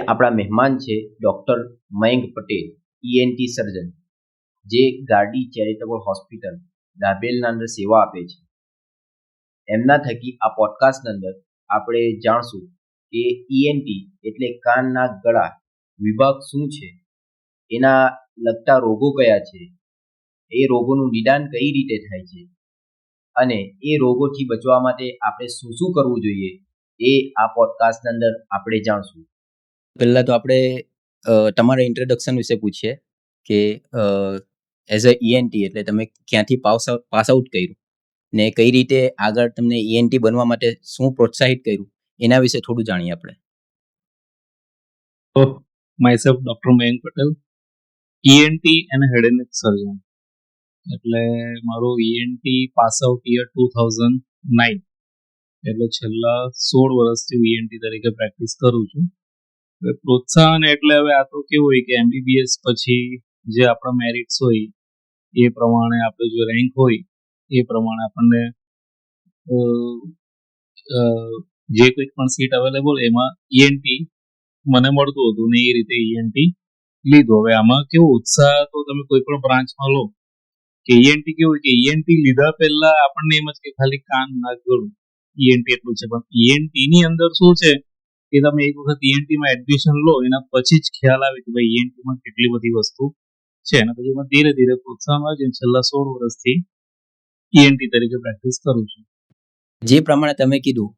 આપણા મહેમાન છે ડૉક્ટર મયંક પટેલ, ઈએનટી સર્જન, જે ગાર્ડી ચેરિટેબલ હોસ્પિટલ દાભેલના અંદર સેવા આપે છે. એમના થકી આ પોડકાસ્ટની અંદર આપણે જાણશું કે ઈએનટી એટલે કાન નાક ગળા વિભાગ શું છે, એના લગતા રોગો કયા છે, એ રોગોનું નિદાન કઈ રીતે થાય છે અને એ રોગોથી બચવા માટે આપણે શું શું કરવું જોઈએ, એ આ પોડકાસ્ટની અંદર આપણે જાણશું. પહેલાં તો આપણે તમારા ઇન્ટ્રોડક્શન વિશે પૂછીએ કે એઝ અ ઈએનટી એટલે તમે ક્યાંથી પાસ આઉટ કર્યું ને કઈ રીતે આગળ તમને ઈએનટી બનવા માટે શું પ્રોત્સાહિત કર્યું, એના વિશે થોડું જાણીએ આપણે. myself Dr. Mayank Patel, ENT and head and neck surgeon. એટલે મારો ઈએનટી પાસ આઉટ યર 2009, એટલે છેલ્લા 16 વર્ષથી ઈએનટી તરીકે પ્રેક્ટિસ કરું છું. પ્રોત્સાહન એટલે હવે આ તો કેવું હોય કે એમબીબીએસ પછી જે આપણા મેરિટ્સ હોય એ પ્રમાણે આપણે જો રેન્ક હોય એ પ્રમાણે આપણને જે કોઈ પણ સીટ અવેલેબલ એમાં ઈએનટી મને મળતું હતું ને એ રીતે ઈએનટી લીધું. હવે આમાં કેવો ઉત્સાહ તો તમે કોઈ પણ બ્રાન્ચમાં લો કે ઈએનટી કેવું કે ઈએનટી લીધા પહેલા આપણને એમ જ કે ખાલી કાન નાક ગળું ઈએનટી એટલું છે, પણ ઈએનટી ની અંદર શું છે કે તમે એક વખત ઈએનટી માં એડમિશન લો એના પછી જ ખ્યાલ આવે કે ભાઈ ઈએનટી માં કેટલી બધી વસ્તુ છે, અને પછી એમાં ધીરે ધીરે પ્રોત્સાહન આવે છે. છેલ્લા 16 વર્ષથી ઈએનટી તરીકે પ્રેક્ટિસ કરું છું. જે પ્રમાણે તમે કીધું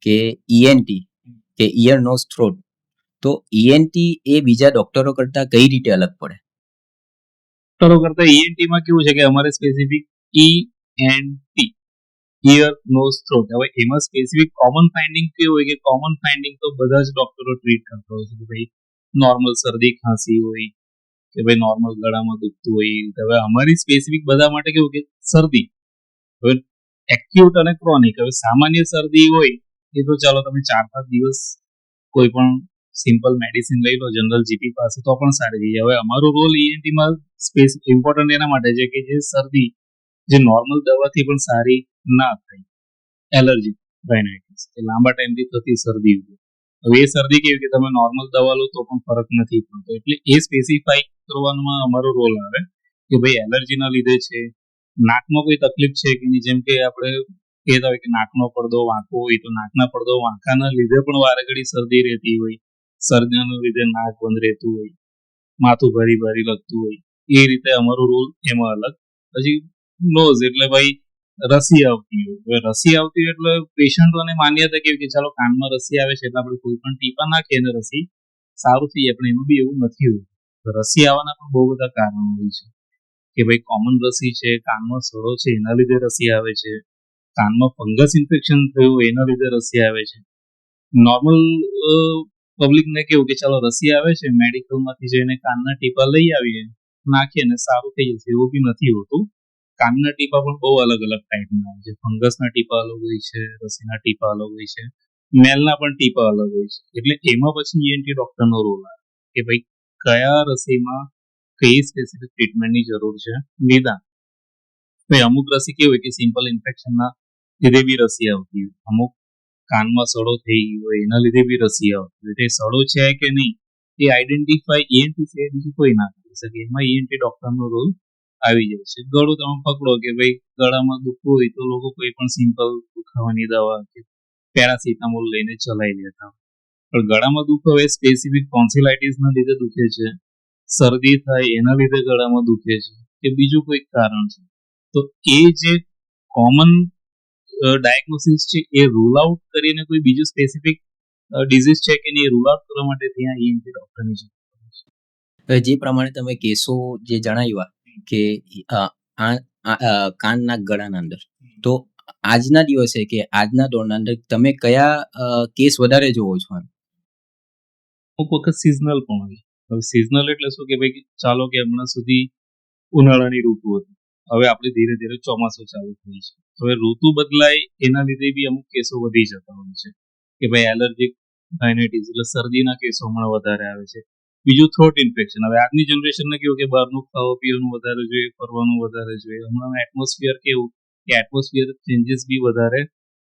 કે ઈએનટી કે ઇયર નોઝ થ્રોટ, તો ઈએનટી એ બીજા ડોક્ટરો કરતા કઈ રીતે અલગ પડે? ડોક્ટરો કરતા ઈએનટી માં કેવું છે કે અમારે specific ENT ear nose throat, હવે એમાં સ્પેસિફિક કોમન ફાઇન્ડિંગ કેવું હોય કે કોમન ફાઇન્ડિંગ તો બધા જ ડોક્ટરો ટ્રીટ કરતા હોય છે કે ભાઈ નોર્મલ શરદી ખાંસી હોય કે ભાઈ નોર્મલ ગળામાં દુખતું હોય. હવે અમારી સ્પેસિફિક બધા માટે કેવું કે શરદી, હવે એક્યુટ અને ક્રોનિક. હવે સામાન્ય શરદી હોય એ તો ચાલો તમે 4-5 દિવસ કોઈ પણ સિમ્પલ મેડિસિન લઈ લો જનરલ જીપી પાસે તો પણ સારી થઈ જાય. હવે અમારો રોલ ઈએનટીમાં ઇમ્પોર્ટન્ટ એના માટે છે કે જે શરદી જે નોર્મલ દવાથી પણ સારી ના થાય, એલર્જી રાઇનાઇટિસ કે લાંબા ટાઈમથી થતી શરદી હોય, હવે એ શરદી કેવી કે તમે નોર્મલ દવા લો તો પણ ફરક નથી પડતો, એટલે એ સ્પેસિફાઈ કરવામાં અમારો રોલ આવે કે ભાઈ એલર્જીના લીધે છે, નાકમાં કોઈ તકલીફ છે કે નહીં. જેમ કે આપણે કહેતા હોય કે નાકનો પડદો વાંકો હોય તો નાકના પડદો વાંકાના લીધે પણ વારે ઘડી શરદી રહેતી હોય, શરદીના લીધે નાક બંધ રહેતું હોય, માથું ભારી ભારી લગતું હોય, એ રીતે અમારો રોલ એમાં અલગ. પછી નોઝ એટલે ભાઈ રસી આવતી હોય, હવે રસી આવતી હોય એટલે પેશન્ટોને માન્યતા કેવી કે ચાલો કાનમાં રસી આવે છે એટલે આપણે કોઈ પણ ટીપા નાખીએ અને રસી સારું થઈ જાય, પણ એનું બી એવું નથી હોતું. રસી આવવાના પણ બહુ બધા કારણો હોય છે કે ભાઈ કોમન રસી છે, કાનમાં સડો છે એના લીધે રસી આવે છે, કાનમાં ફંગસ ઇન્ફેક્શન થયું એના લીધે રસી આવે છે. નોર્મલ પબ્લિકને કેવું કે ચાલો રસી આવે છે મેડિકલમાંથી જઈને કાનના ટીપા લઈ આવીએ નાખીએ ને સારું થઈ જશે, એવું બી નથી હોતું. કાનના ટીપા પણ બહુ અલગ અલગ ટાઈપના હોય છે, ફંગસના ટીપા અલગ હોય છે, રસીના ટીપા અલગ હોય છે, મેલના પણ ટીપા અલગ હોય છે. એટલે એમાં પછી ઈએનટી ડોક્ટરનો રોલ આવે કે ભાઈ કયા રસીમાં કઈ સ્પેસિફિક ટ્રીટમેન્ટની જરૂર છે, નિદાન. ભાઈ અમુક રસી કેવી હોય કે સિમ્પલ ઇન્ફેક્શનના લીધે બી રસી આવતી હોય, અમુક કાનમાં સડો થઈ ગયો હોય એના લીધે બી રસી આવતી હોય, એ સડો છે કે નહીં એ આઈડેન્ટિફાઈ ઈએનટી સિવાય બીજું કોઈ ના કરી શકે, એમાં ઈએનટી ડોક્ટરનો રોલ આવી જાય છે. ગળું તમે પકડો કે ભાઈ ગળામાં દુખવું હોય તો લોકો કોઈ પણ સિમ્પલ દુખાવાની દવા કે પેરાસિટામોલ લઈને ચલાવી લેતા હોય, પણ ગળામાં દુખો એ સ્પેસિફિક ટોન્સિલાઇટિસના લીધે દુખે છે, શરદી થાય એના લીધે ગળામાં દુખે છે કે બીજું કોઈ કારણ છે, તો એ જે કોમન ડાયગ્નોસિસ છે એ રૂલ આઉટ કરીને કોઈ બીજું સ્પેસિફિક ડિઝીઝ છે કે નહીં રૂલ આઉટ કરવા માટે ત્યાં ઈએનટી ડોક્ટરની જરૂર છે. જે પ્રમાણે તમે કેસો જે જણાવ્યા કે કાન નાક ગળાના અંદર, તો આજના દિવસે કે આજના દોરના અંદર તમે કયા કેસ વધારે જોવો છો? અમુક વખત સિઝનલ પણ હોય. હવે સિઝનલ એટલે શું કે ભાઈ ચાલો કે હમણાં સુધી ઉનાળાની ઋતુ હતી, હવે આપણે ધીરે ધીરે ચોમાસું ચાલુ થઈ છે, હવે ઋતુ બદલાય એના લીધે બી અમુક કેસો વધી જતા હોય છે કે ભાઈ એલર્જીક રાઇનાઇટિસ એટલે શરદીના કેસો હમણાં વધારે આવે છે. બીજું થ્રોટ ઇન્ફેક્શન, હવે આજની જનરેશનને કેવું કે બહારનું ખાવા પીવાનું વધારે જોઈએ, ફરવાનું વધારે જોઈએ, હમણાં એટમોસ્ફિયર કેવું કે એટમોસ્ફિયર ચેન્જીસ બી વધારે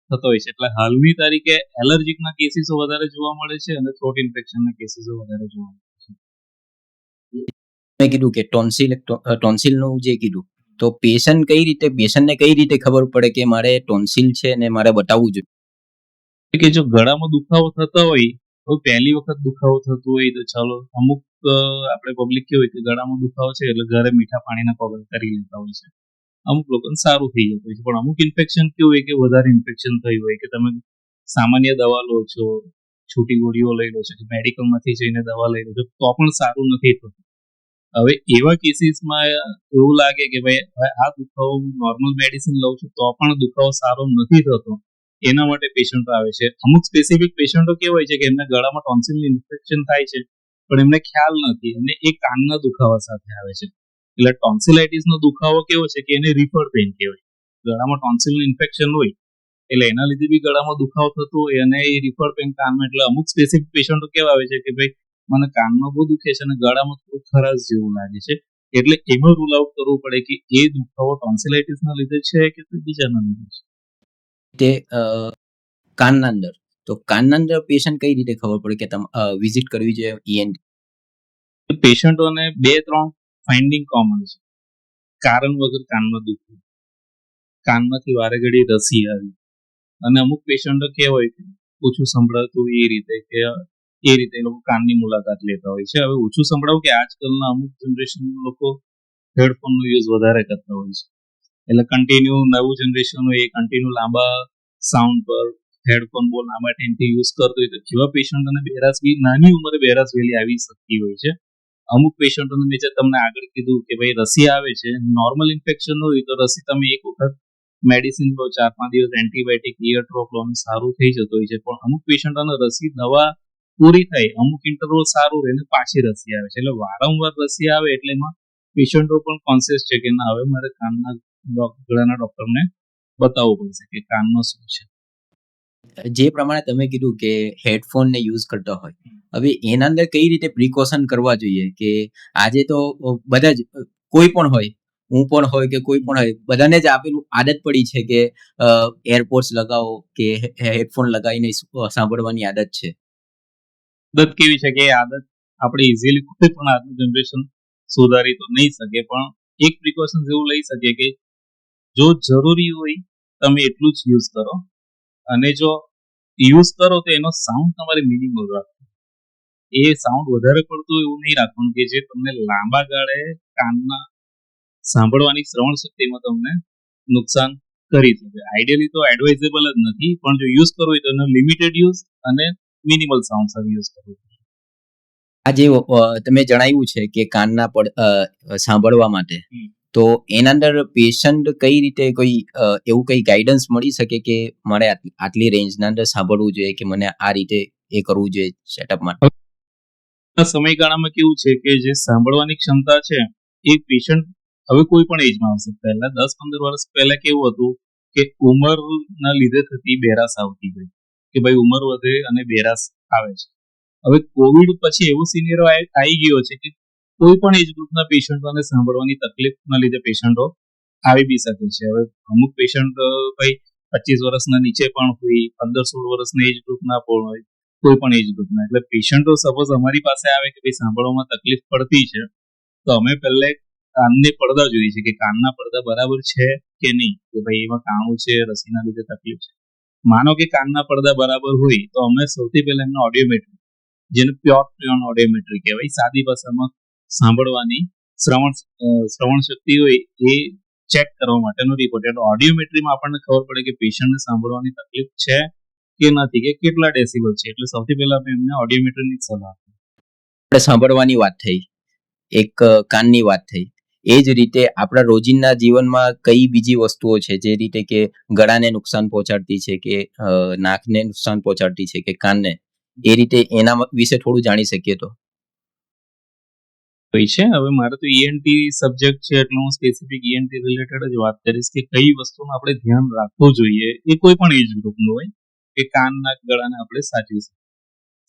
થતો હોય છે. એટલે હાલની તારીખે એલર્જીકના કેસીસો વધારે જોવા મળે છે અને થ્રોટ ઇન્ફેક્શનના કેસીસો વધારે જોવા મળે છે. મેં કીધું કે ટોન્સિલનું જે કીધું, તો પેશન્ટને કઈ રીતે ખબર પડે કે મારે ટોન્સિલ છે ને મારે બતાવવું જોઈએ? કે જો ગળામાં દુખાવો થતો હોય તો પહેલી વખત દુખાવો થતો હોય તો ચાલો અમુક આપણે પબ્લિક કેવું હોય કે ગળામાં દુખાવો છે એટલે ઘરે મીઠા પાણીના પગલ કરી લેતા હોય છે. અમુક લોકોને સારું થઈ જતું હોય છે, પણ અમુક ઇન્ફેક્શન કેવું હોય કે વધારે ઇન્ફેક્શન થયું હોય કે તમે સામાન્ય દવા લો છો, છૂટી ગોળીઓ લઈ લો છો, મેડિકલમાંથી જઈને દવા લઈ લો છો તો પણ સારું નથી થતું. હવે એવા કેસીસમાં એવું લાગે કે ભાઈ હવે આ દુખાવો હું નોર્મલ મેડિસિન લઉં છું તો પણ દુખાવો સારો નથી થતો, એના માટે પેશન્ટો આવે છે. અમુક સ્પેસિફિક પેશન્ટો કેવા હોય છે કે એમને ગળામાં ટોન્સિલનું ઇન્ફેક્શન થાય છે પણ એમને ખ્યાલ નથી અને એ કાનના દુખાવા સાથે આવે છે. એટલે ટોન્સિલાઇટિસનો દુખાવો કેવો છે કે એને રિફર પેઇન કહેવાય. ગળામાં ટોન્સિલનું ઇન્ફેક્શન હોય એટલે એના લીધે બી ગળામાં દુખાવો થતો હોય અને એ રિફર પેઇન કાનમાં. એટલે અમુક સ્પેસિફિક પેશન્ટો કેવા આવે છે કે ભાઈ મને કાનમાં બહુ દુખે છે અને ગળામાં થોડું ખરાશ જેવું લાગે છે, એટલે એમાં રૂલ આઉટ કરવું પડે કે એ દુખાવો ટોન્સિલાઇટિસના લીધે છે કે બીજાના લીધે છે. તે કાનના અંદર, તો કાનના અંદર પેશન્ટ કઈ રીતે ખબર પડે કે તમે વિઝિટ કરવી જોઈએ ઈએનટી? પેશન્ટોને 2-3 ફાઇન્ડિંગ કોમન છે. કારણ વગર કાનમાં દુખવું, કાનમાંથી વારે ઘડી રસી આવી, અને અમુક પેશન્ટો કેવા હોય કે ઓછું સંભળાતું એ રીતે કે એ રીતે એ લોકો કાનની મુલાકાત લેતા હોય છે. હવે ઓછું સંભળાવું કે આજકાલના અમુક જનરેશન લોકો હેડફોનનો યુઝ વધારે કરતા હોય છે, એટલે કન્ટિન્યુ નવું જનરેશન હોય એ કન્ટિન્યુ લાંબા સાઉન્ડ પર હેડફોન બહુ લાંબા ટાઈમથી યુઝ કરતો હોય તો જેવા પેશન્ટોને બેરાસ બી નાની ઉંમરે બેરાસ વહેલી આવી શકતી હોય છે. અમુક પેશન્ટોને મેં જે તમને આગળ કીધું કે ભાઈ રસી આવે છે, નોર્મલ ઇન્ફેક્શન હોય તો રસી તમે એક વખત મેડિસિન લો, 4-5 દિવસ એન્ટીબાયોટિક ઇયર ડ્રોપ લો સારું થઈ જતું હોય છે, પણ અમુક પેશન્ટોને રસી દવા પૂરી થાય અમુક ઇન્ટરવલ સારું રહે ને પાછી રસી આવે છે. એટલે વારંવાર રસી આવે એટલે એમાં પેશન્ટો પણ કોન્શિયસ છે કે ના હવે મારે કાનના ગળાના ડોક્ટરને બતાવવું પડશે કે કાનમાં શું છે. જે પ્રમાણે તમે કીધું કે હેડફોન ને યુઝ કરતા હોય, હવે એના અંદર કઈ રીતે પ્રિકોશન કરવા જોઈએ? કે આજે તો બધા જ કોઈ પણ હોય, હું પણ હોય કે કોઈ પણ હોય, બધાને જ આપેલું આદત પડી છે કે એરપોર્ટ્સ લગાવો કે હેડફોન લગાવીને સાંભળવાની આદત છે. આદત કેવી છે કે એ આદત આપણે ઇઝીલી કોઈ પણ આજનું જનરેશન સુધારી તો નહીં શકે, પણ એક પ્રિકોશન એવું લઈ શકીએ કે જો જરૂરી હોય તમે એટલું જ યુઝ કરો, અને જો યુઝ કરો તો એનો સાઉન્ડ તમારે મિનિમલ રાખવો. એ સાઉન્ડ વધારે પડતું એવું નહીં રાખવાનું કે જે તમને લાંબા ગાળે કાનના સાંભળવાની શ્રવણ શક્તિમાં તમને નુકસાન કરી શકે. આઈડિયલી તો એડવાઇઝેબલ જ નથી, પણ જો યુઝ કરવો હોય તો એનો લિમિટેડ યુઝ અને મિનિમલ સાઉન્ડ સાથે યુઝ કરવો. આ જે તમે જણાવ્યું છે કે કાનના સાંભળવા માટે, તો એના અંદર પેશન્ટ કઈ રીતે કોઈ એવું કઈ ગાઈડન્સ મળી શકે કે મારે આટલી રેન્જના અંદર સાંભળવું જોઈએ કે મને આ રીતે એ કરવું જોઈએ સેટઅપમાં? સમયગાળામાં કેવું છે કે જે સાંભળવાની ક્ષમતા છે એ પેશન્ટ હવે કોઈ પણ એજમાં આવશે. પહેલા 10-15 વર્ષ પહેલા કેવું હતું કે ઉંમરના લીધે થતી બેરાસ આવતી ગઈ કે ભાઈ ઉંમર વધે અને બેરાસ આવે છે. હવે કોવિડ પછી એવો સિનેરિયો આવી ગયો છે કે કોઈ પણ એજ ગ્રુપના પેશન્ટોને સાંભળવાની તકલીફના લીધે પેશન્ટો આવી બી શકે છે. હવે અમુક પેશન્ટ ભાઈ 25 વર્ષના નીચે પણ હોય, 15-16 વર્ષના એજ ગ્રુપના પણ હોય, કોઈ પણ એજ ગ્રુપના. એટલે પેશન્ટો સપોઝ અમારી પાસે આવે કે ભાઈ સાંભળવામાં તકલીફ પડતી છે તો અમે પહેલા કાનને પડદા જોઈએ છે કે કાનના પડદા બરાબર છે કે નહીં, કે ભાઈ એમાં કાણું છે, રસીના લીધે તકલીફ છે. માનો કે કાનના પડદા બરાબર હોય તો અમે સૌથી પહેલા એમનો ઓડિયોમેટ્રી, જેને પ્યોર ઓડિયોમેટ્રી કહેવાય, સાદી ભાષામાં સાંભળવાની શ્રવણ શક્તિ હોય એ ચેક કરવા માટેનો રિપોર્ટ. એટલે ઓડિયોમેટ્રીમાં આપણને ખબર પડે કે પેશન્ટને સાંભળવાની તકલીફ છે કે નથી, કે કેટલા ડેસિબલ છે. એટલે સૌથી પહેલા આપણે એમને ઓડિયોમેટ્રીની સલાહ આપીએ. આપણે સાંભળવાની વાત થઈ, એક કાનની વાત થઈ, એ જ રીતે આપણા રોજિંદા જીવનમાં કઈ બીજી વસ્તુઓ છે જે રીતે કે ગળાને નુકસાન પહોંચાડતી છે કે નાકને નુકસાન પહોંચાડતી છે કે કાનને, એ રીતે એના વિશે થોડું જાણી શકીએ તો? છે હવે મારે તો ઈએનટી સબ્જેક્ટ છે એટલે હું સ્પેસિફિક ઈએનટી રિલેટેડ જ વાત કરીશ કે કઈ વસ્તુનું આપણે ધ્યાન રાખવું જોઈએ. એ કોઈ પણ એજ ગ્રુપનું હોય કે કાન નાક ગળાને આપણે સાચવી શકીએ.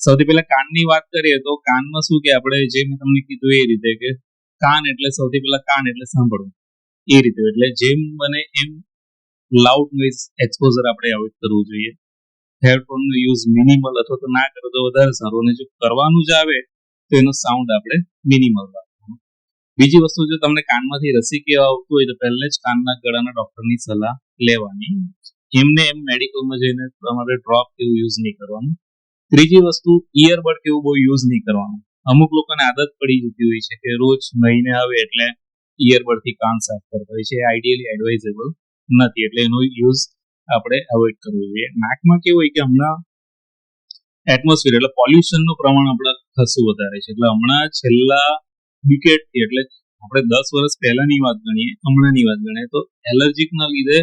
સૌથી પહેલા કાનની વાત કરીએ તો કાનમાં શું કે આપણે જે મેં તમને કીધું એ રીતે કે કાન એટલે સૌથી પહેલા કાન એટલે સાંભળવું એ રીતે. એટલે જેમ બને એમ લાઉડ નોઇઝ એક્સપોઝર આપણે એવોઇડ કરવું જોઈએ. હેડફોનનો યુઝ મિનિમલ અથવા તો ના કરો તો વધારે સારું, અને જો કરવાનું જ આવે તો એનો સાઉન્ડ આપણે મિનિમલ રાખવાનો. બીજી વસ્તુ, જો તમને કાનમાંથી રસી કેવા આવતું હોય તો પહેલા જ કાનના ગળાના ડોક્ટરની સલાહ લેવાની. એમને એમ મેડિકલમાં જઈને તમારે ડ્રોપ કેવું યુઝ નહીં કરવાનું. ત્રીજી વસ્તુ, ઇયરબડ કેવું બહુ યુઝ નહીં કરવાનું. અમુક લોકોને આદત પડી જતી હોય છે કે રોજ મહિને આવે એટલે ઇયરબડ થી કાન સાફ કરતા હોય છે. આઈડિયલી એડવાઇઝેબલ નથી, એટલે એનો યુઝ આપણે અવોઇડ કરવો જોઈએ. નાકમાં કેવું હોય કે હમણાં એટમોસ્ફિયર એટલે પોલ્યુશનનું પ્રમાણ આપણે ખાસું વધારે છે. એટલે હમણાં છેલ્લા ડિકેડથી, એટલે આપણે 10 વર્ષ પહેલાની વાત ગણીએ, હમણાંની વાત ગણીએ, તો એલર્જીકના લીધે,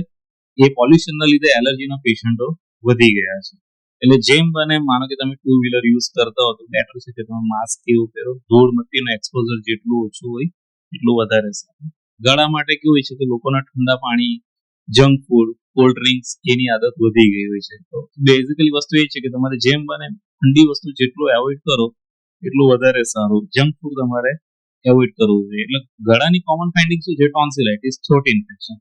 એ પોલ્યુશનના લીધે એલર્જીના પેશન્ટો વધી ગયા છે. એટલે જેમ બને, માનો કે તમે 2 વ્હીલર યુઝ કરતા હો તો બેટર છે કે તમે માસ્ક કેવું પહેરો. ધૂળ મટ્ટીનું એક્સપોઝર જેટલું ઓછું હોય એટલું વધારે સારું. ગળા માટે કેવું હોય છે કે લોકોના ઠંડા પાણી, જંક ફૂડ, કોલ્ડ ડ્રિંક્સ એની આદત વધી ગઈ હોય છે. તો બેઝિકલી વસ્તુ એ છે કે તમારે જેમ બને ઠંડી વસ્તુ જેટલું એવોઇડ કરો એટલું વધારે સારું. જંક ફૂડ તમારે એવોઇડ કરવું જોઈએ. એટલે ગળાની કોમન ફાઇન્ડિંગ શું છે? ટોન્સિલાઇટિસ, થ્રોટ ઇન્ફેક્શન.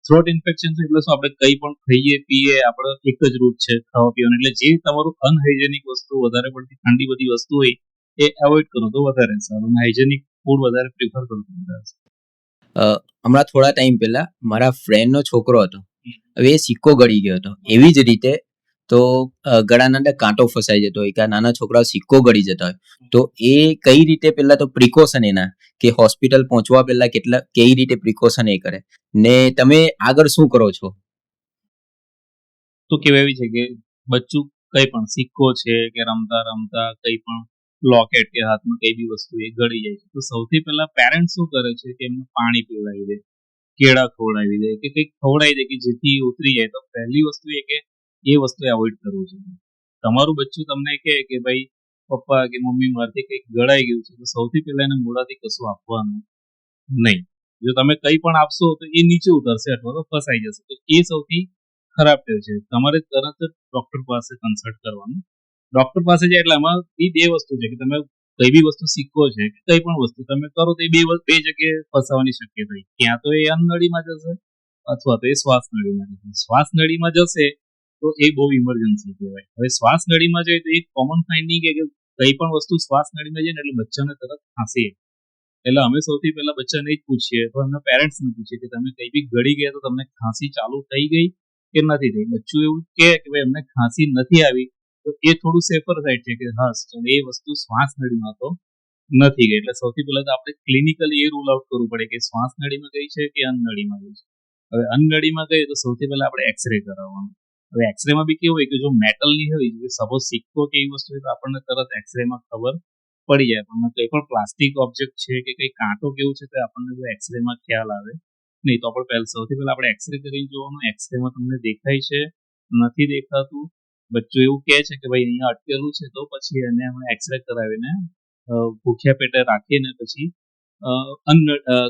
થ્રોટ ઇન્ફેક્શન એટલે શું? આપણે કંઈ પણ ખાઈએ પીએ, આપણે એક જ રૂટ છે ખાવા પીવાનું. એટલે જે તમારું અનહાઇજેનિક વસ્તુ, વધારે પડતી ઠંડી બધી વસ્તુ હોય એ એવોઇડ કરો તો વધારે સારું. હાઇજેનિક ફૂડ વધારે પ્રિફર કરો તો વધારે સારું. હમણાં થોડા ટાઈમ પહેલા મારા ફ્રેન્ડનો છોકરો હતો, હવે એ સિક્કો ગળી ગયો હતો. એવી જ રીતે તો ગળાના અંદર કાંટો ફસાઈ જતો હોય કે નાના છોકરાઓ સિક્કો ગળી જતા હોય, તો એ કઈ રીતે પહેલા તો પ્રિકોશન એના કે હોસ્પિટલ પહોંચવા પહેલા કઈ રીતે પ્રિકોશન એ કરે, ને તમે આગળ શું કરો છો? તો કેવું એવી છે કે બચ્ચું કંઈ પણ સિક્કો છે કે રમતા રમતા કંઈ પણ લોકેટ કે હાથમાં કઈ બી વસ્તુ એ ગળી જાય છે, તો સૌથી પહેલા પેરેન્ટ શું કરે છે કે એમને પાણી પીવડાવી દે, કેળા ખવડાવી દે કે કંઈક ખવડાવી દે કે જેથી ઉતરી જાય. તો પહેલી વસ્તુ એ કે એ વસ્તુ એવોઇડ કરવું જોઈએ. તમારું બચ્ચું તમને કહે કે ભાઈ પપ્પા કે મમ્મી મારથી કંઈક ગળાઈ ગયું છે, તો સૌથી પહેલા એને મોઢાથી કશું આપવાનું નહીં. જો તમે કંઈ પણ આપશો તો એ નીચે ઉતરશે અથવા તો ફસાઈ જશે. તો એ સૌથી ખરાબ ટેવ છે. તમારે તરત જ ડોક્ટર પાસે કન્સલ્ટ કરવાનું. ડોક્ટર પાસે જાય એટલે આમાં એ બે વસ્તુ છે કે તમે કઈ બી વસ્તુ સિક્કો છે કે કઈ પણ વસ્તુ તમે કરો તો એ બે જગ્યાએ ફસાવાની શક્યતા હોય. ક્યાં તો એ અન્નનળીમાં જશે અથવા તો એ શ્વાસ નળીમાં જશે. શ્વાસ નળીમાં જશે તો એ બહુ ઇમરજન્સી કહેવાય. હવે શ્વાસ નળીમાં જાય તો એક કોમન ફાઇન્ડિંગ કે કઈ પણ વસ્તુ શ્વાસ નળીમાં જાય ને એટલે બચ્ચાને તરત ખાંસી. એટલે અમે સૌથી પહેલા બચ્ચાને જ પૂછીએ, તો એમના પેરેન્ટ્સને પૂછીએ કે તમે કઈ બી ગળી ગયા તો તમને ખાંસી ચાલુ થઈ ગઈ કે નથી થઈ. બચ્ચું એવું કહે કે ભાઈ એમને ખાંસી નથી આવી, તો એ થોડું સેફર સાઈડ છે કે હા એ વસ્તુ શ્વાસ નળીમાં તો નથી ગઈ. એટલે સૌથી પહેલા તો આપણે ક્લિનિકલી એ રૂલ આઉટ કરવું પડે કે શ્વાસ નળીમાં ગઈ છે કે અન્નનળીમાં ગઈ છે. હવે અન્નનળીમાં ગઈ તો સૌથી પહેલા આપણે એક્સરે કરાવવાનો. હવે એક્સરેમાં બી કેવું હોય કે જો મેટલની હોય, સપોઝ સિક્કો કે એવી વસ્તુ હોય તો આપણને તરત એક્સરેમાં ખબર પડી જાય. પણ કંઈ પણ પ્લાસ્ટિક ઓબ્જેક્ટ છે કે કંઈ કાંટો કેવું છે તો આપણને જો એક્સરેમાં ખ્યાલ આવે નહીં. તો આપણે સૌથી પહેલા આપણે એક્સરે કરીને જોવાનું. એક્સરેમાં તમને દેખાય છે, નથી દેખાતું, બચ્ચું એવું કહે છે કે ભાઈ અહીંયા અટકેલું છે, તો પછી એને અમે એક્સરે કરાવીને ભૂખ્યા પેટે રાખીને પછી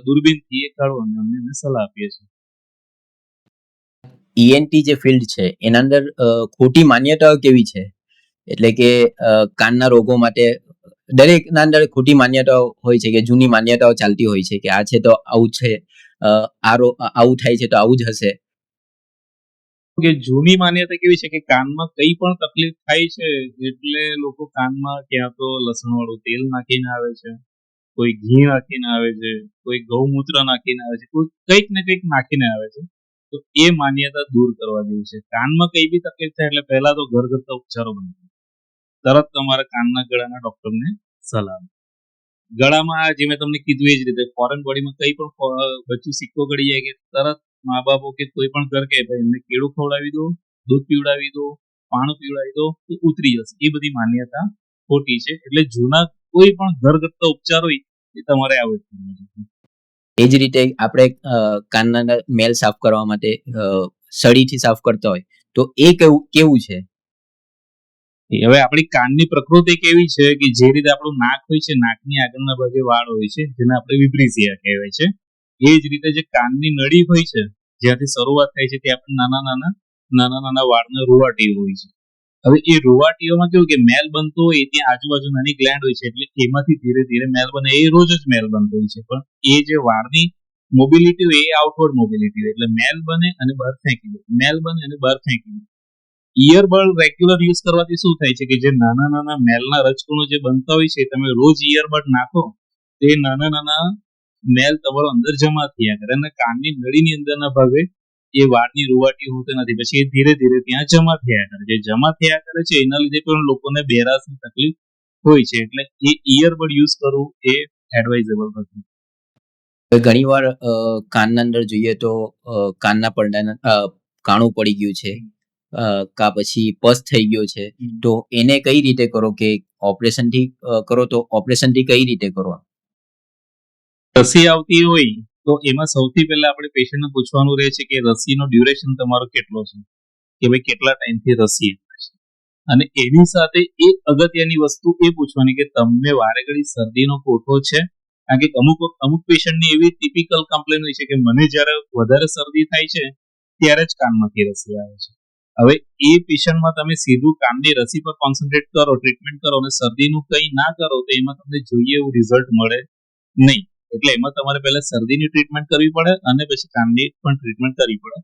દૂરબીનથી એ કાઢવાની અમે એને સલાહ આપીએ છીએ. ઈએનટી જે ફિલ્ડ છે એના અંદર ખોટી માન્યતાઓ કેવી છે? એટલે કે કાનના રોગો માટે દરેકના અંદર ખોટી માન્યતાઓ હોય છે, કે જૂની માન્યતાઓ ચાલતી હોય છે કે આ છે તો આવું છે, આવું થાય છે તો આવું જ હશે. કે જૂની માન્યતા કેવી છે કે કાનમાં કંઈ પણ તકલીફ થાય છે એટલે લોકો કાનમાં ક્યાં તો લસણવાળું તેલ નાખીને આવે છે, કોઈ ઘી નાખીને આવે છે, કોઈ ગૌમૂત્ર નાખીને આવે છે, કોઈ કંઈક ને કંઈક નાખીને આવે છે. તો એ માન્યતા દૂર કરવા જેવી છે. કાનમાં કઈ બી તકલીફ થાય એટલે પહેલા તો ઘરગથ્થા ઉપચારો બને. તરત તમારા કાનના ગળાના ડોક્ટરને સલાહ. ગળામાં જે મેં તમને કીધું એ જ રીતે ફોરેન બોડીમાં કંઈ પણ બચ્ચું સિક્કો ગળી જાય કે તરત મા બાપો કે કોઈ પણ ઘર કે ભાઈ એમને કેળું ખવડાવી દો, દૂધ પીવડાવી દો, પાણી પીવડાવી દો તો ઉતરી જશે. એ બધી માન્યતા ખોટી છે. એટલે જૂના કોઈ પણ ઘરગથ્થા ઉપચાર હોય એ તમારે એવોઇડ કરવો જોઈએ. એ જ રીતે આપણે કાનના મેલ સાફ કરવા માટે સળીથી સાફ કરતા હોય તો એ કેવું છે? હવે આપણી કાનની પ્રકૃતિ કેવી છે કે જે રીતે આપણું નાક હોય છે, નાકની આગળના ભાગે વાળ હોય છે જેને આપણે વિબ્રિસિયા કહેવાય છે. એ જ રીતે જે કાનની નળી હોય છે જ્યાંથી શરૂઆત થાય છે ત્યાં પણ નાના વાળના રૂવાટીઓ હોય છે. હવે એ રૂવાટીઓમાં કેવું કે મેલ બનતો હોય ત્યાં આજુબાજુ નાની ગ્લેન્ડ હોય છે, એટલે એમાંથી ધીરે ધીરે મેલ બને. એ રોજ જ મેલ બનતો હોય છે, પણ એ જે વાળની મોબિલિટી હોય એ આઉટવર્ડ મોબિલિટી હોય, એટલે મેલ બને અને બહાર ફેંકી દે, મેલ બને અને બહાર ફેંકી દે. ઇયરબડ રેગ્યુલર યુઝ કરવાથી શું થાય છે કે જે નાના નાના મેલના રજકણો જે બનતા હોય છે, તમે રોજ ઇયરબડ નાખો તે નાના નાના મેલ તમારો અંદર જમા થયા કરે અને કાનની નળીની અંદરના ભાગે એ વાળની રૂવાટી હોતી નથી, પછી એ ધીરે ધીરે ત્યાં જમા થયા કરે. જે જમા થયા કરે છે એના લીધે પણ લોકોને બેરાસની તકલીફ હોય છે, એટલે એ ઇયરબડ યુઝ કરવું એ એડવાઇઝેબલ નથી. ઘણીવાર કાનના અંદર જોઈએ તો કાનના પડદાના કાણું પડી ગયું છે, કા પછી પસ થઈ ગયો છે, તો એને કઈ રીતે કરો કે ઓપરેશનથી કરો તો ઓપરેશનથી કઈ રીતે કરો? રસી આવતી હોય તો એમાં સૌથી પહેલા આપણે પેશન્ટને પૂછવાનું રહે છે કે રસીનો ડ્યુરેશન તમારો કેટલો છે, કે ભાઈ કેટલા ટાઈમથી રસી આપે છે. અને એની સાથે એક અગત્યની વસ્તુ એ પૂછવાની કે તમને વારે ઘડી શરદીનો કોઠો છે, કારણ કે અમુક પેશન્ટની એવી ટિપિકલ કમ્પ્લેન હોય છે કે મને જ્યારે વધારે શરદી થાય છે ત્યારે જ કાનમાંથી રસી આવે છે. હવે એ પેશન્ટમાં તમે સીધું કાનની રસી પર કોન્સન્ટ્રેટ કરો, ટ્રીટમેન્ટ કરો અને શરદીનું કંઈ ના કરો તો એમાં તમને જોઈએ એવું રિઝલ્ટ મળે નહીં. એટલે એમાં તમારે પહેલા શરદીની ટ્રીટમેન્ટ કરવી પડે અને પછી કાનની પણ ટ્રીટમેન્ટ કરવી પડે.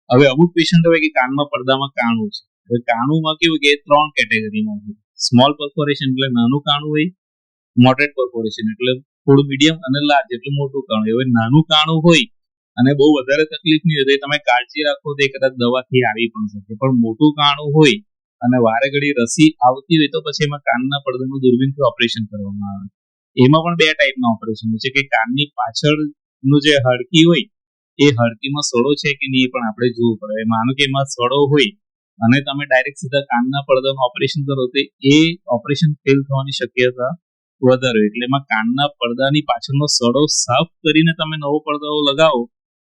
હવે અમુક પેશન્ટ હોય કે કાનમાં પડદામાં કાણું છે. હવે કાણુંમાં કેવું કે 3 કેટેગરીમાં હોય. સ્મોલ પરફોરેશન એટલે નાનું કાણું હોય, મોડરેટ પરફોરેશન એટલે થોડું મીડિયમ અને લાર્જ એટલે મોટું કાણું. હવે નાનું કાણું હોય અને બહુ વધારે તકલીફ નહીં હોય તો તમે કાળજી રાખો તો કદાચ દવાથી આવી પણ શકે. પણ મોટું કાણું હોય અને વારે ઘડી રસી આવતી હોય તો પછી એમાં કાનના પડદાનું દૂરબીનથી ઓપરેશન કરવામાં આવે. એમાં પણ 2 ટાઈપના ઓપરેશન છે કે કાનની પાછળનું જે હાડકી હોય એ હાડકીમાં સડો છે કે નહીં એ પણ આપણે જોવું પડે. માનો કે એમાં સડો હોય અને તમે ડાયરેક્ટ સીધા કાનના પડદાનું ઓપરેશન કરો તો એ ઓપરેશન ફેલ થવાની શક્યતા વધારે હોય. એટલે એમાં કાનના પડદાની પાછળનો સડો સાફ કરીને તમે નવો પડદો લગાવો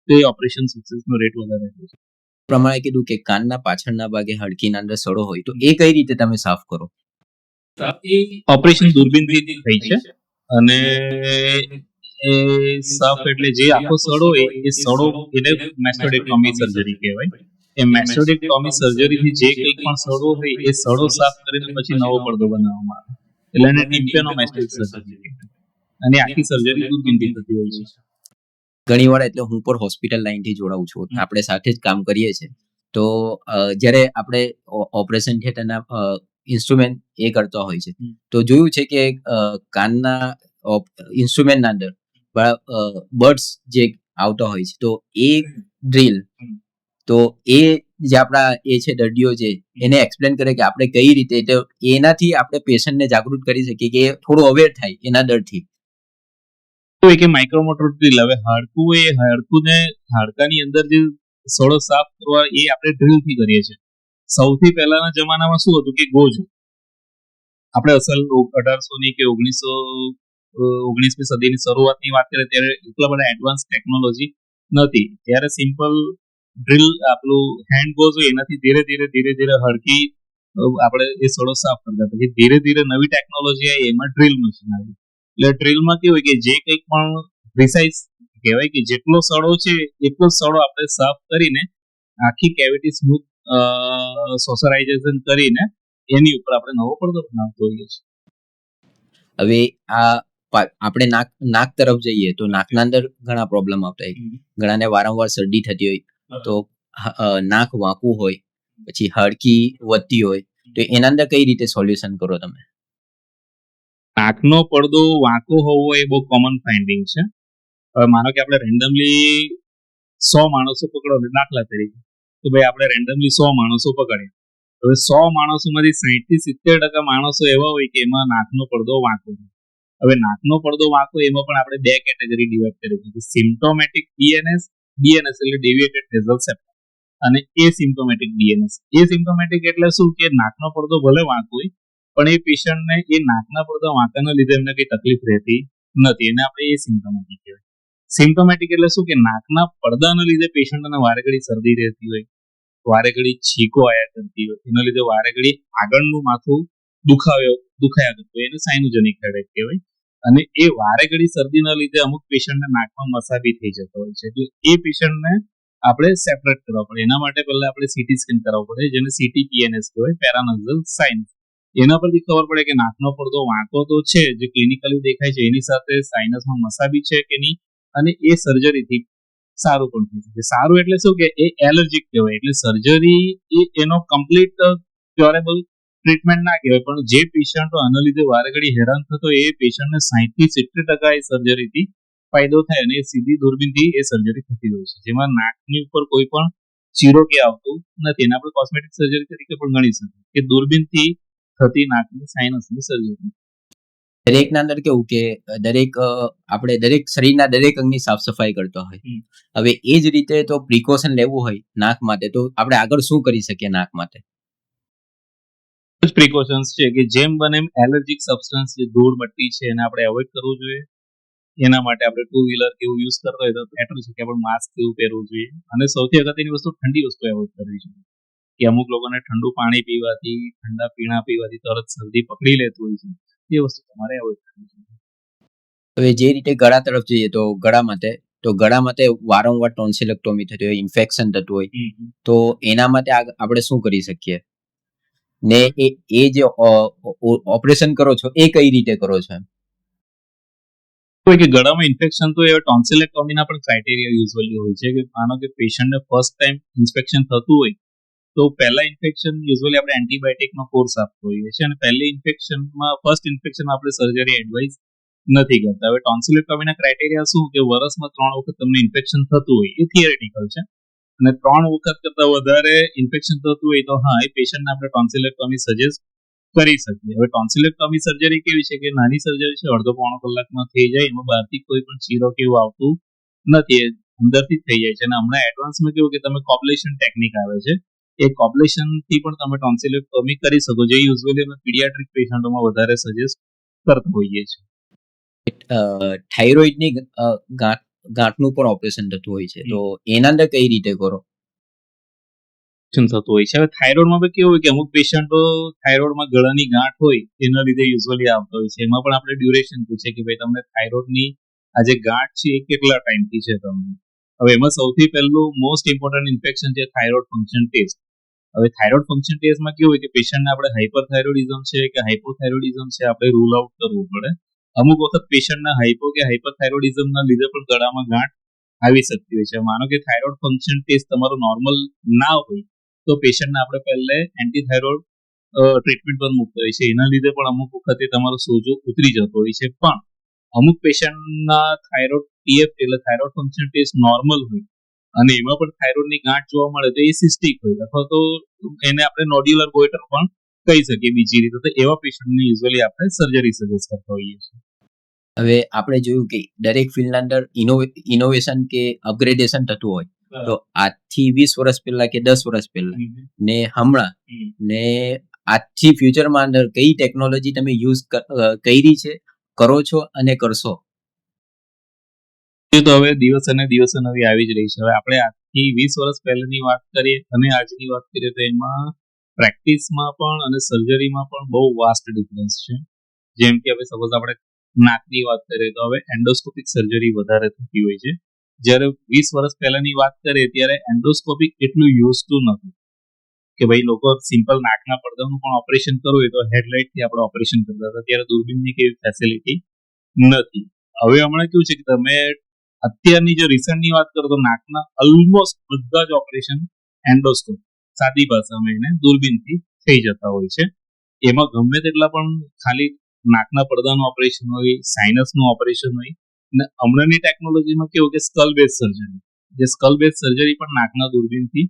તો એ ઓપરેશન સક્સેસનો રેટ વધારે હોય છે. પ્રમાણે કીધું કે કાનના પાછળના ભાગે હાડકીના અંદર સડો હોય તો એ કઈ રીતે તમે સાફ કરો? એ ઓપરેશન દૂરબીનથી થઈ છે અને એ સાફ એટલે જે આખો સડો હોય એ સડો એને મેસ્ટોડેક્ટોમી સર્જરી કહેવાય. એ મેસ્ટોડેક્ટોમી સર્જરીથી જે કંઈ પણ સડો હોય એ સડો સાફ કરીને પછી નવો પડદો બનાવવામાં આવે, એટલે એને ટિમ્પેનોમેસ્ટિક સર્જરી કહેવાય. અને આખી સર્જરી દૂરબીનથી થતી હોય છે. ઘણીવાર એટલે હું પણ હોસ્પિટલ લાઈનથી જોડાઉં છું, આપણે સાથે જ કામ કરીએ છીએ. તો જ્યારે આપણે ઓપરેશન થિયેટરના ઇન્સ્ટ્રુમેન્ટ એ કરતા હોય છે તો જોયું છે કે કાનના ઇન્સ્ટ્રુમેન્ટના અંદર બર્ડ્સ જે આવતા હોય છે તો એ ડ્રીલ તો એ જે આપણા એ છે દર્દીઓ છે એને એક્સપ્લેન કરે કે આપણે કઈ રીતે, તો એનાથી આપણે પેશન્ટને જાગૃત કરી શકીએ કે થોડું અવેર થાય એના ડરથી. કે માઇક્રોમોટર ડ્રીલ, હવે હાડકું એ હાડકુને હાડકાની અંદર જે સડો સાફ કરવા એ આપણે ડ્રીલથી કરીએ છીએ. સૌથી પહેલાના જમાનામાં શું હતું કે ગોજ, આપણે અસલ 1800ની કે 19મી સદીની શરૂઆતની વાત કરીએ ત્યારે એટલા બધા એડવાન્સ ટેકનોલોજી નથી. ત્યારે સિમ્પલ ડ્રીલ આપણું હેન્ડ ગોઝ હોય એનાથી ધીરે ધીરે હડકી આપણે એ સડો સાફ કરતા. પછી ધીરે ધીરે નવી ટેકનોલોજી આવી, એમાં ડ્રીલ મશીન આવી. એટલે ડ્રીલમાં કેવું હોય કે જે કંઈક પણ પ્રિસાઇઝ કહેવાય કે જેટલો સડો છે એટલો સડો આપણે સાફ કરીને આખી કેવિટી સ્મૂથ સોસરાઇઝેશન કરીને એની ઉપર આપણે નવો પડદો બનાવતો હોઈએ છીએ. હવે આ આપણે નાક તરફ જઈએ તો નાકના અંદર ઘણા પ્રોબ્લેમ આવતા હોય, ઘણાને વારંવાર શરદી થતી હોય તો નાક વાંકું હોય, પછી હાડકી વધતી હોય તો એના અંદર કઈ રીતે સોલ્યુશન કરો તમે? નાકનો પડદો વાંકો હોવો એ બહુ કોમન ફાઇન્ડિંગ છે. હવે માનો કે આપણે રેન્ડમલી 100 માણસો પકડો, દાખલા તરીકે તો ભાઈ આપણે રેન્ડમલી 100 માણસો પકડીએ. હવે 100 માણસોમાંથી 60-70% માણસો એવા હોય કે એમાં નાકનો પડદો વાંકો હોય. હવે નાકનો પડદો વાંકો એમાં પણ આપણે 2 કેટેગરી ડિવાઈડ કરી છે, સિમ્પ્ટોમેટિક ડીએનએસ એટલે ડેવિએટેડ નેઝલ સેપ્ટમ, અને એસિમ્પ્ટોમેટિક ડીએનએસ. એસિમ્પ્ટોમેટિક એટલે શું કે નાકનો પડદો ભલે વાંકો હોય પણ એ પેશન્ટને એ નાકના પડદા વાંકાના લીધે એમને કઈ તકલીફ રહેતી નથી, એને આપણે એસિમ્પ્ટોમેટિક કહેવાય. સિમ્પ્ટોમેટિક એટલે શું કે નાકના પડદાના લીધે પેશન્ટને વારે ઘડી શરદી રહેતી હોય, વારે ઘડી છીકો આયા કરતી હોય, એના લીધે વારે ઘડી આગળનું માથું દુખાયા કરતું હોય, એને સાઇનોજેનિક હેડેક કહેવાય. અને એ વારે ઘડી શરદીના લીધે અમુક પેશન્ટને નાકમાં મસાબી થઈ જતો હોય છે, એટલે એ પેશન્ટને આપણે સેપરેટ કરવા પડે. એના માટે પહેલા આપણે સીટી સ્કેન કરાવવું પડે, જેને CTPNS કહેવાય, પેરાનઝલ સાઇનસ. એના પરથી ખબર પડે કે નાકનો પડદો વાંકો તો છે જે ક્લિનિકલી દેખાય છે, એની સાથે સાઇનસમાં મસાબી છે કે નહીં અને એ સર્જરીથી સારું પણ થઈ શકે. સારું એટલે શું કે એ એલર્જીક કહેવાય, એટલે સર્જરી એ એનો કમ્પ્લીટ ક્યોરેબલ ટ્રીટમેન્ટ ના કહેવાય, પણ જે પેશન્ટો આના લીધે વારે ઘડી હેરાન થતો એ પેશન્ટને 60-70% એ સર્જરીથી ફાયદો થાય અને એ સીધી દૂરબીનથી એ સર્જરી થતી હોય છે, જેમાં નાકની ઉપર કોઈ પણ ચીરો કે આવતું નથી. એને આપણે કોસ્મેટિક સર્જરી તરીકે પણ ગણી શકીએ કે દૂરબીનથી થતી નાકની સાઇનસની સર્જરી. દરેકના અંદર કેવું કે આપણે દરેક શરીરના દરેક અંગની સાફ સફાઈ કરતા હોય. હવે એ જ રીતે તો પ્રિકોશન લેવું હોય નાક માટે, તો આપણે આગળ શું કરી શકીએ નાક માટે? પ્રિકોશન્સ છે કે જેમ બને એમ એલર્જીક સબસ્ટન્સ જે ધૂળ મટ્ટી છે એને આપણે એવોઇડ કરવું જોઈએ. એના માટે આપણે 2 વ્હીલર કેવું યુઝ કરતા હોય તો બેટર છે કે આપણે માસ્ક કેવું પહેરવું જોઈએ. અને સૌથી અગત્યની વસ્તુ ઠંડી વસ્તુ એવોઇડ કરવી જોઈએ, કે અમુક લોકોને ઠંડુ પાણી પીવાથી, ઠંડા પીણા પીવાથી તરત શરદી પકડી લેતું હોય છે. એ વસ્તુ તમારે એવોઇડ કરવી જોઈએ. હવે જે રીતે ગળા તરફ જઈએ તો ગળા માટે વારંવાર ટોન્સિલેક્ટોમી થતી હોય, ઇન્ફેક્શન થતું હોય, તો એના માટે આપણે શું કરી શકીએ? ને એ જે ઓપરેશન કરો છો એ કઈ રીતે કરો છો? હોય કે ગળામાં ઇન્ફેક્શન તો એ ટોન્સિલેક્ટોમીના પણ ક્રાઇટેરિયા યુઝ્યુઅલી હોય છે, કે માનો કે પેશન્ટને ફર્સ્ટ ટાઈમ ઇન્ફેક્શન થતું હોય તો પહેલા ઇન્ફેક્શન યુઝ્યુઅલી આપણે એન્ટીબાયોટિકનો કોર્સ આપતો હોઈએ છીએ, અને પહેલી ઇન્ફેક્શનમાં ફર્સ્ટ ઇન્ફેક્શનમાં આપણે સર્જરી એડવાઇસ નથી કરતા. હવે ટોન્સિલેક્ટોમીના ક્રાઇટેરિયા શું કે વર્ષમાં 3 વખત તમને ઇન્ફેક્શન થતું હોય એ થિયરેટિકલ છે, અને 3 વખત કરતા વધારે ઇન્ફેક્શન થતું હોય તો હા, એ પેશન્ટને આપણે ટોન્સિલેક્ટોમી સજેસ્ટ કરી શકીએ. હવે ટોન્સિલેક્ટોમી સર્જરી કેવી છે કે નાની સર્જરી છે, અડધો-પોણો કલાકમાં થઈ જાય, એમાં બહારથી કોઈ પણ ચીરો કેવું આવતું નથી, અંદરથી થઈ જાય છે. અને હમણાં એડવાન્સમાં કેવું કે તમે કોબ્લેશન ટેકનિક આવે છે, એ કોબ્લેશન થી પણ તમે ટોન્સિલેક્ટોમી કરી શકો, જે યુઝ્યુઅલી અમે પીડિયાટ્રિક પેશન્ટોમાં વધારે સજેસ્ટ કરતા હોઈએ છીએ. થાઇરોઇડની ગાંઠનું પણ ઓપરેશન થતું હોય છે, તો એના અંદર કઈ રીતે કરો? થતું હોય છે. હવે થાઇરોઇડમાં પણ કેવું હોય કે અમુક પેશન્ટો થાઇરોઇડમાં ગળાની ગાંઠ હોય એના લીધે યુઝ્યુઅલી આવતા હોય છે. એમાં પણ આપણે ડ્યુરેશન પૂછે કે ભાઈ તમને થાઇરોઇડની આ જે ગાંઠ છે એ કેટલા ટાઈમથી છે તમને. હવે એમાં સૌથી પહેલું મોસ્ટ ઇમ્પોર્ટન્ટ ઇન્ફેક્શન છે થાઇરોઇડ ફંક્શન ટેસ્ટ. હવે થાઇરોઇડ ફંક્શન ટેસ્ટમાં કેવું હોય કે પેશન્ટને આપણે હાઇપરથાઇરોઇડિઝમ છે કે હાઇપોથાઇરોઇડિઝમ છે આપણે રૂલ આઉટ કરવું પડે. અમુક વખત પેશન્ટના હાઇપો કે હાઇપરથાઇરોઇડિઝમના લીધે પણ ગળામાં ગાંઠ આવી શકતી હોય છે. માનો કે થાઇરોઇડ ફંક્શન ટેસ્ટ તમારો નોર્મલ ના હોય તો પેશન્ટને આપણે પહેલે એન્ટીથાઇરોઇડ ટ્રીટમેન્ટ પર મૂકતા હોય છે. એના લીધે પણ અમુક વખતે તમારો સોજો ઉતરી જતો હોય છે. પણ અમુક પેશન્ટના થાઇરોઇડ ટીએફ એટલે થાઇરોઇડ ફંક્શન ટેસ્ટ નોર્મલ હોય અને એમાં પણ થાઇરોઇડની ગાંઠ જોવા મળે તો એ સિસ્ટિક હોય, અથવા તો એને આપણે નોડ્યુલર ગોઈટર પણ કહી શકીએ બીજી રીતે. તો એવા પેશન્ટને યુઝ્યુઅલી આપણે સર્જરી સજેસ્ટ કરતા હોઈએ છીએ. હવે આપણે જોયું કે દરેક ફિલ્ડના અંદર ઇનોવેશન કે અપગ્રેડેશન થતું હોય, તો આજથી 20 વર્ષ પહેલા કે 10 વર્ષ પહેલા ને હમણાં ને આજથી ફ્યુચરમાં અંદર કઈ ટેકનોલોજી તમે યુઝ કરી છે, કરો છો અને કરશો? તો હવે દિવસે નવી આવી જ રહી છે. હવે આપણે આજથી 20 વર્ષ પહેલાની વાત કરીએ અને આજની વાત કરીએ તો એમાં પ્રેક્ટિસમાં પણ અને સર્જરીમાં પણ બહુ વાસ્ટ ડિફરન્સ છે. જેમ કે હવે સપોઝ આપણે નાકની વાત કરીએ તો હવે એન્ડોસ્કોપિક સર્જરી વધારે થતી હોય છે, જ્યારે 20 વર્ષ પહેલાની વાત કરીએ ત્યારે એન્ડોસ્કોપિક એટલું યુઝ ટુ નહોતું, કે ભાઈ લોકો સિમ્પલ નાકના પડદાનું પણ ઓપરેશન કરવું હોય તો હેડલાઇટથી આપણે ઓપરેશન કરતા હતા. ત્યારે દૂરબીનની કેવી ફેસિલિટી નથી. હવે હમણાં કેવું છે કે તમે અત્યારની જે રિસન્ટની વાત કરો તો નાકના ઓલમોસ્ટ બધા જ ઓપરેશન એન્ડોસ્કોપ, સાદી ભાષામાં એને દૂરબીનથી થઈ જતા હોય છે. એમાં ગમે તેટલા પણ ખાલી નાકના પડદાનું ઓપરેશન હોય, સાઇનસનું ઓપરેશન હોય, અને હમણાંની ટેકનોલોજીમાં કેવું કે સ્કલ બેઝ સર્જરી, જે સ્કલ બેઝ સર્જરી પણ નાકના દૂરબીનથી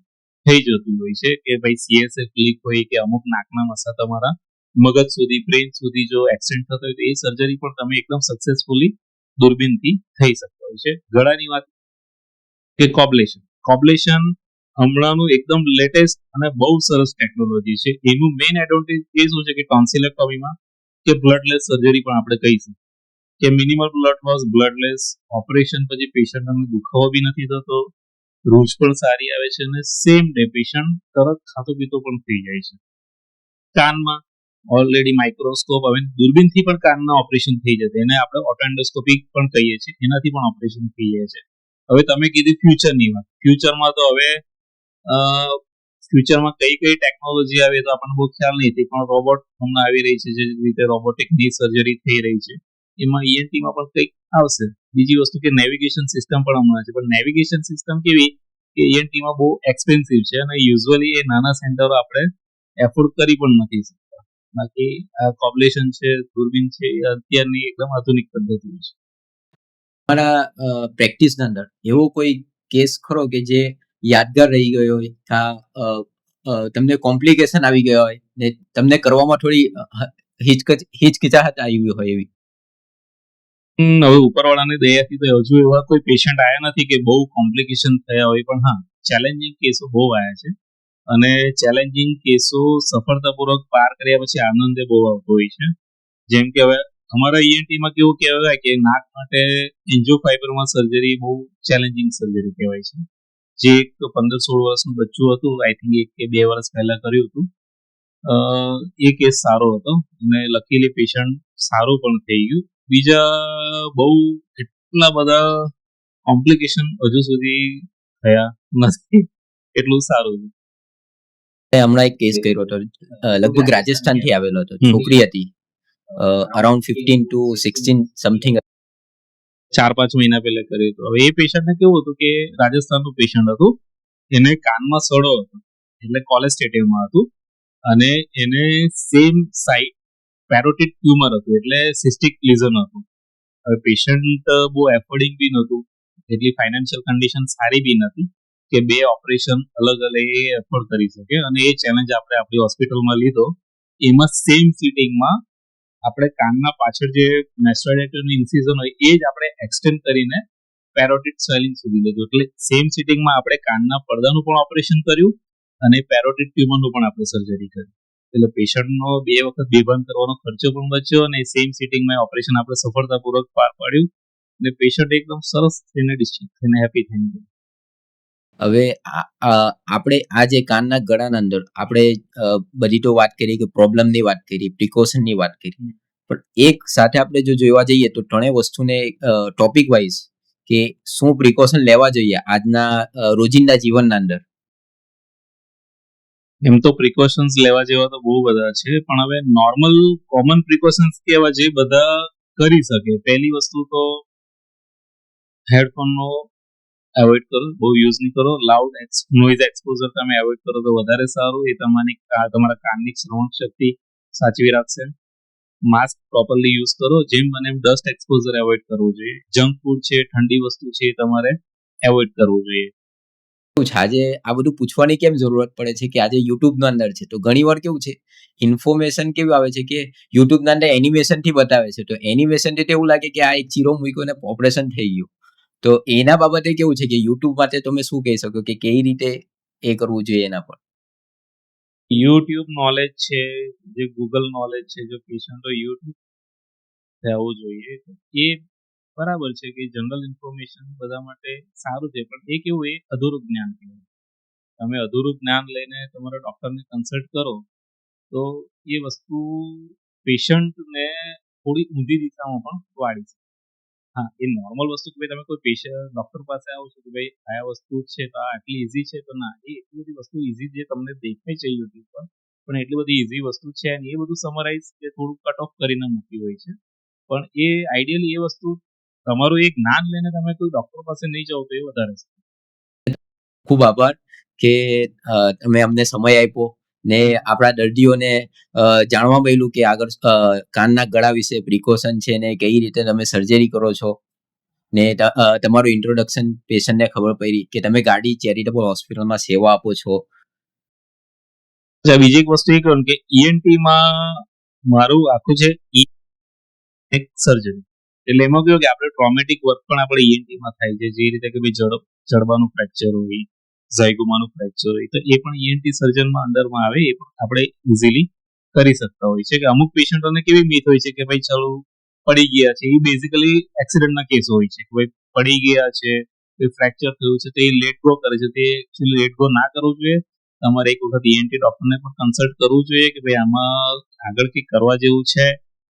થઈ જતી હોય છે, કે ભાઈ સીએસએફ લીક હોય કે અમુક નાકના મસા તમારા મગજ સુધી, બ્રેન સુધી જો એક્સટેન્ડ થતો હોય તો એ સર્જરી પણ તમે એકદમ સક્સેસફુલી દૂરબીનથી થઈ શકતા હોય છે. ગળાની વાત કે કોબ્લેશન હમણાંનું એકદમ લેટેસ્ટ અને બહુ સરસ ટેકનોલોજી છે. એનું મેઇન એડવાન્ટેજ એ શું છે કે ટોન્સિલેક્ટોમીમાં કે બ્લડલેસ સર્જરી પણ આપણે કહીશું કે મિનિમલ બ્લડ લોસ, બ્લડલેસ ઓપરેશન પછી પેશન્ટને દુખાવો બી નથી થતો, રૂચ પણ સારી આવે છે અને સેમ ડે પેશન્ટ તરત ખાતો પીતો પણ થઈ જાય છે. કાનમાં ઓલરેડી માઇક્રોસ્કોપ, હવે દૂરબીનથી પણ કાનના ઓપરેશન થઈ જશે, એને આપણે ઓટોએન્ડોસ્કોપી પણ કહીએ છીએ, એનાથી પણ ઓપરેશન થઈ જાય છે. હવે તમે કીધી ફ્યુચરની વાત, ફ્યુચરમાં તો હવે ફ્યુચરમાં કઈ કઈ ટેકનોલોજી આવે તો આપણને બહુ ખ્યાલ નથી, પણ રોબોટ હમણાં આવી રહી છે, જે રીતે રોબોટિકની સર્જરી થઈ રહી છે, એમાં ઈએનટીમાં પણ કંઈક આવશે. બીજી વસ્તુ કે નેવિગેશન સિસ્ટમ પણ હમણાં છે, પણ નેવિગેશન સિસ્ટમ કેવી કે ENTમાં બહુ એક્સપેન્સિવ છે અને યુઝ્યુઅલી એ નાના સેન્ટરો આપણે એફોર્ડ કરી પણ નથી શકતા. બાકી આ કોબ્લેશન છે, દૂરબીન છે, એ અત્યારની એકદમ આધુનિક પદ્ધતિ છે. તમારા પ્રેક્ટિસના અંદર એવો કોઈ કેસ ખરો કે જે યાદગાર રહી ગયો હોય, તમને કોમ્પ્લિકેશન આવી ગયા હોય ને તમને કરવામાં થોડી હિચકિચાહટ આવી હોય એવી? હવે ઉપરવાળાની દયાથી તો હજુ એવા કોઈ પેશન્ટ આવ્યા નથી કે બહુ કોમ્પ્લિકેશન થયા હોય, પણ હા, ચેલેન્જિંગ કેસો બહુ આવ્યા છે અને ચેલેન્જિંગ કેસો સફળતાપૂર્વક પાર કર્યા પછી આનંદ બહુ આવતો હોય છે. જેમ કે હવે અમારા ENTમાં કેવું કહેવાય કે નાક માટે એન્જિયોફાઇબરમાં સર્જરી બહુ ચેલેન્જિંગ સર્જરી કહેવાય છે. જે એક 15-16 વર્ષનું બચ્ચું હતું, આઈ થિંક 1 કે 2 વર્ષ પહેલા કર્યું હતું. એ કેસ સારો હતો અને લકીલી પેશન્ટ સારું પણ થઈ ગયું. બીજા બહુ એટલા બધા કોમ્પ્લિકેશન હજુ સુધી થયા નથી, એટલું સારું છે. હમણાં એક કેસ કર્યો હતો, લગભગ રાજસ્થાન થી આવેલો હતો, છોકરી હતી, અરાઉન્ડ 15 to 16 સમથિંગ, 4-5 મહિના પહેલા કર્યું હતું. હવે એ પેશન્ટને કેવું હતું કે રાજસ્થાનનું પેશન્ટ હતું, એને કાનમાં સડો હતો, એટલે કોલેસ્ટેટિવમાં હતું અને એને સેમ સાઇટ પેરોટિડ ટ્યુમર હતું, એટલે સિસ્ટિક લીઝન હતું. હવે પેશન્ટ બહુ એફોર્ડિંગ બી નહોતું, એટલી ફાઇનાન્શિયલ કન્ડિશન સારી બી નથી કે 2 ઓપરેશન અલગ અલગ એ એફોર્ડ કરી શકે, અને એ ચેલેન્જ આપણે આપણી હોસ્પિટલમાં લીધો. એમાં સેમ સિટિંગમાં આપણે કાનના પાછળ જે મેસ્ટોઇડેટની ઇન્સિઝન હોય એ જ આપણે એક્સટેન્ડ કરીને પેરોટિડ સ્વેલિંગ સુધી લીધું. એટલે સેમ સિટિંગમાં આપણે કાનના પડદાનું પણ ઓપરેશન કર્યું અને પેરોટિડ ટ્યુમરનું પણ આપણે સર્જરી કરી. એટલે પેશન્ટનો 2 વખત બેભાન કરવાનો ખર્ચો પણ બચ્યો અને સેમ સિટિંગમાં ઓપરેશન આપણે સફળતાપૂર્વક પાર પાડ્યું અને પેશન્ટ એકદમ સરસ થઈને ડિસ્ચાર્જ થઈને હેપી થઈ ગયો. હવે આપણે આ જે કાનના ગળાના અંદર આપણે બધી તો વાત કરી કે પ્રોબ્લેમની વાત કરી, પ્રિકોશનની વાત કરી, પણ એક સાથે આપણે જો જોવા જઈએ તો ત્રણેય વસ્તુને ટોપિક વાઇઝ કે શું પ્રિકોશન લેવા જોઈએ આજના રોજિંદા જીવનના અંદર. એમ તો પ્રિકોશન્સ લેવા જેવા તો બહુ બધા છે, પણ હવે નોર્મલ કોમન પ્રિકોશન્સ કેવા જે બધા કરી શકે. પહેલી વસ્તુ તો હેડફોનનો એવોઇડ કરો, બહુ યુઝ નહીં કરો. લાઉડ નોઇઝ એક્સપોઝર તમે એવોઇડ કરો તો વધારે સારું, એ તમારા કાનની શ્રવણ શક્તિ સાચવી રાખશે. માસ્ક પ્રોપરલી યુઝ કરો, જેમ બને એમ ડસ્ટ એક્સપોઝર એવોઇડ કરવું જોઈએ. જંક ફૂડ છે, ઠંડી વસ્તુ છે, એ તમારે એવોઇડ કરવું જોઈએ. આજે આ બધું પૂછવાની કેમ જરૂરત પડે છે કે આજે યુટ્યુબના અંદર છે તો ઘણી વાર કેવું છે ઇન્ફોર્મેશન કેવી આવે છે કે યુટ્યુબના અંદર એનિમેશન થી બતાવે છે, તો એનિમેશન થી એવું લાગે કે આ એક ચીરો મૂક્યો ને ઓપરેશન થઈ ગયું. તો એના બાબતે કેવું છે કે યુટ્યુબ માટે તમે શું કહી શકો કે કેવી રીતે એ કરવું જોઈએ એના પર? યુટ્યુબ નોલેજ છે, જે ગૂગલ નોલેજ છે, જો પેશન્ટો યુટ્યુબ રહેવું જોઈએ, એ બરાબર છે કે જનરલ ઇન્ફોર્મેશન બધા માટે સારું છે, પણ એ કેવું એ અધૂરું જ્ઞાન કહેવાય. તમે અધૂરું જ્ઞાન લઈને તમારા ડૉક્ટરને કન્સલ્ટ કરો તો એ વસ્તુ પેશન્ટને થોડી ઊંધી દિશામાં પણ વાળી છે. હા, એ નોર્મલ વસ્તુ કે ભાઈ તમે કોઈ પેશન્ટ ડૉક્ટર પાસે આવો છો કે ભાઈ આ વસ્તુ છે તો આ આટલી ઇઝી છે, તો ના, એ એટલી બધી વસ્તુ ઇઝી જે તમને દેખાય છે યુટ્યુબ પર, પણ એટલી બધી ઇઝી વસ્તુ છે અને એ બધું સમરાઇઝ કે થોડું કટ ઓફ કરીને મૂકી હોય છે. પણ એ આઈડિયલી એ વસ્તુ તમારું એક જ્ઞાન લઈને તમે કોઈ ડૉક્ટર પાસે નહીં જાઓ તો એ વધારે છે. ખૂબ આભાર કે તમે અમને સમય આપ્યો ને આપણા દર્દીઓને જાણવા મળ્યું કે આગળ કાનના ગળા વિશે પ્રિકોશન છે ને કઈ રીતે તમે સર્જરી કરો છો, ને તમારું ઇન્ટ્રોડક્શન પેશન્ટને ખબર પડી કે તમે ગાડી ચેરિટેબલ હોસ્પિટલમાં સેવા આપો છો. બીજી એક વસ્તુ એ કહું કે ENTમાં મારું આખું છે એક સર્જરી, એટલે એમાં કેવું કે આપણે ટ્રોમેટિક વર્ક પણ આપણે ENTમાં થાય છે. જે રીતે કે ભાઈ જડબાનું ફ્રેક્ચર હોય, ઝાયગોમાનું ફ્રેક્ચર હોય, તો એ પણ ENT સર્જનમાં અંદરમાં આવે, એ પણ આપણે ઇઝીલી કરી શકતા હોય છે. કે અમુક પેશન્ટોને કેવી મીથ હોય છે કે ભાઈ ચલો પડી ગયા છે, એ બેઝિકલી એક્સિડન્ટના કેસો હોય છે કે ભાઈ પડી ગયા છે, ફ્રેક્ચર થયું છે, તો એ લેટ ગો કરે છે. તે એકચ્યુઅલી લેટ ગો ના કરવું જોઈએ. તમારે એક વખત ENT ડોક્ટરને પણ કન્સલ્ટ કરવું જોઈએ કે ભાઈ આમાં આગળ કંઈક કરવા જેવું છે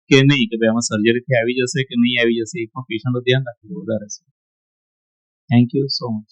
કે નહીં, કે ભાઈ આમાં સર્જરીથી આવી જશે કે નહીં આવી જશે, એ પણ પેશન્ટનું ધ્યાન રાખવું વધારે છે. Thank you so much.